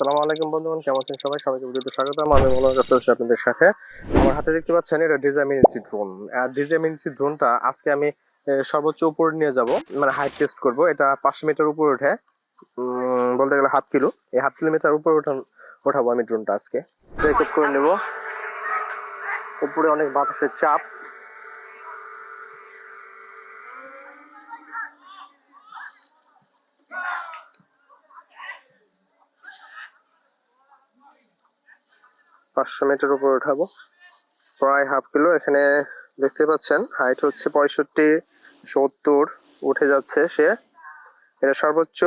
আসসালামু আলাইকুম বন্ধুগণ, কেমন আছেন সবাই? সবাইকে ভিডিওতে স্বাগতম। আমি মনোজ আছি আপনাদের সাথে। আমার হাতে দেখতে পাচ্ছেন এটা ডিজামিনেন্সি ড্রোন। আর ডিজামিনেন্সি ড্রোনটা আজকে আমি সর্বোচ্চ উপরে নিয়ে যাব, মানে হাইট টেস্ট করব। এটা 500 মিটার উপরে ওঠে, বলতে গেলে হাফ কিলো, এই হাফ কিলোমিটার উপরে ওঠাবো আমি ড্রোনটা আজকে। চেক আপ করে নেব। উপরে অনেক বাতাসের চাপ। পাঁচশো মিটার উপরে উঠাবো, প্রায় হাফ কিলো। এখানে দেখতে পাচ্ছেন হাইট হচ্ছে 65-70 উঠে যাচ্ছে সে। এটা সর্বোচ্চ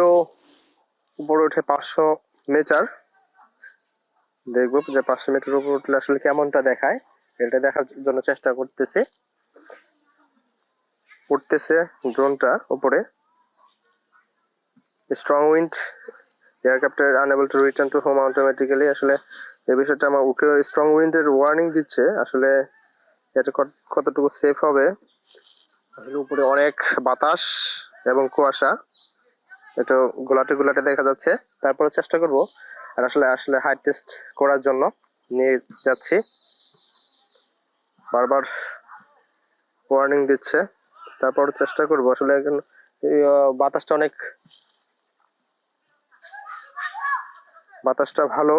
উপরে উঠে 500 মিটার। দেখবো যে 500 মিটার উপর উঠলে আসলে কেমনটা দেখায়, এটা দেখার জন্য চেষ্টা করতেছি। উঠতেছে ড্রোনটা উপরে। স্ট্রং উইন্ড, এয়ারক্রাফটার unable to return to home automatically. আসলে এই বিষয়টা আমার ওকে স্ট্রং উইন্ডের ওয়ার্নিং দিচ্ছে। আসলে এটা কতটুকু সেফ হবে। আসলে উপরে অনেক বাতাস এবং কুয়াশা, এটা গোলাটে গোলাটে দেখা যাচ্ছে। তারপরে চেষ্টা করব, আর আসলে আসলে হাইট টেস্ট করার জন্য নিয়ে যাচ্ছি। বারবার ওয়ার্নিং দিচ্ছে, তারপর চেষ্টা করব। আসলে এখন বাতাসটা অনেক, বাতাসটা ভালো,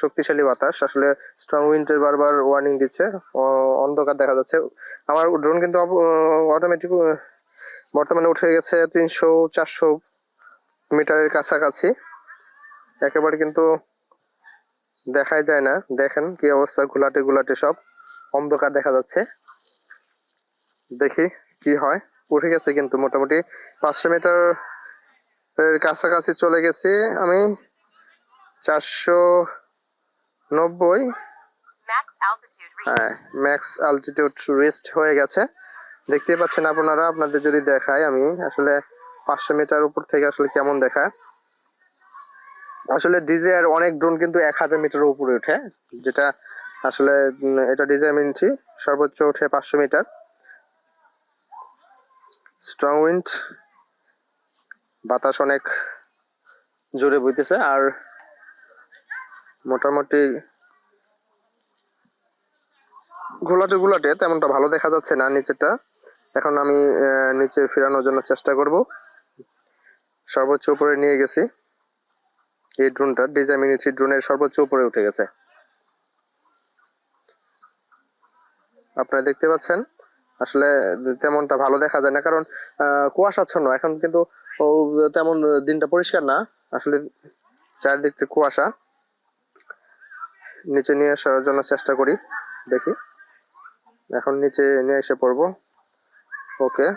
শক্তিশালী বাতাস। আসলে স্ট্রং উইন্ডের বারবার ওয়ার্নিং দিচ্ছে। অন্ধকার দেখা যাচ্ছে। আমার ড্রোন কিন্তু অটোমেটিক বর্তমানে উঠে গেছে 300-400 মিটারের কাছাকাছি। একেবারে কিন্তু দেখাই যায় না। দেখেন কি অবস্থা, ঘোলাটে ঘোলাটে সব অন্ধকার দেখা যাচ্ছে। দেখি কি হয়। উঠে গেছে কিন্তু মোটামুটি 500 মিটার এর কাছাকাছি চলে গেছি আমি। 490, হ্যাঁ, ম্যাক্স অ্যালটিটিউড রিস্ট হয়ে গেছে। দেখতে পাচ্ছেন আপনারা। আপনাদের যদি দেখায় আমি, আসলে 500 মিটার উপর থেকে আসলে কেমন দেখায়। আসলে ডিজেআর অনেক ড্রোন কিন্তু 1000 মিটার উপরে ওঠে, যেটা আসলে এটা ডিজাইনছি সর্বোচ্চ ওঠে 500 মিটার। স্ট্রং উইন্ড, বাতাস অনেক জোরে বইতেছে। আর মোটামুটি ঘোলাটে ঘোলাটে তেমনটা ভালো দেখা যাচ্ছে না নিচেটা। এখন আমি নিচে ফেরানোর জন্য চেষ্টা করব। সর্বোচ্চ উপরে নিয়ে গেছি এই ড্রোনটা। ডিজাইমিনেছি ড্রোনের সর্বোচ্চ উপরে উঠে গেছে, আপনারা দেখতে পাচ্ছেন। আসলে তেমনটা ভালো দেখা যায় না, কারণ কুয়াশাচ্ছন্ন। এখন কিন্তু তেমন দিনটা পরিষ্কার না, আসলে চারিদিক থেকে কুয়াশা। নিচে নিয়ে আসার জন্য চেষ্টা করি, দেখি। এখন নিচে নিয়ে এসে পড়বো। ওকে,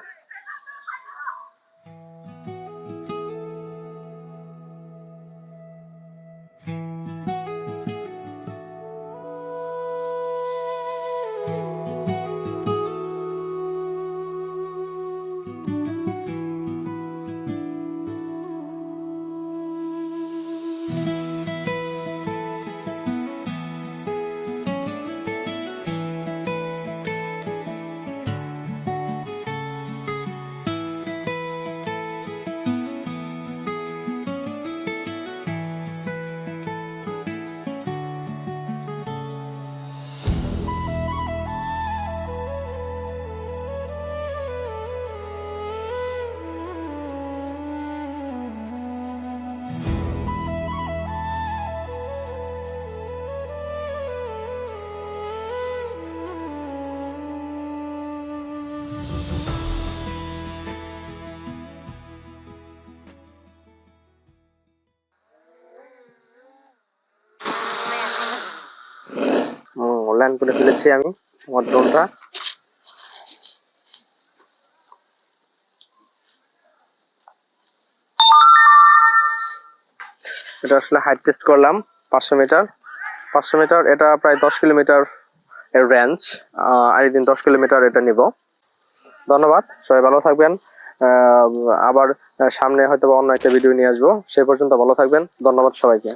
ল্যান্ড করে ফেলেছি আমি আমার ড্রোনটা। এটা আসলে হাইট টেস্ট করলাম 500 মিটার। 500 মিটার এটা প্রায় 10 কিলোমিটার এর রেঞ্জ। আর দিন 10 কিলোমিটার এটা নিব। ধন্যবাদ, সবাই ভালো থাকবেন। আবার সামনে হয়তো অন্য একটা ভিডিও নিয়ে আসবো। সে পর্যন্ত ভালো থাকবেন। ধন্যবাদ সবাইকে।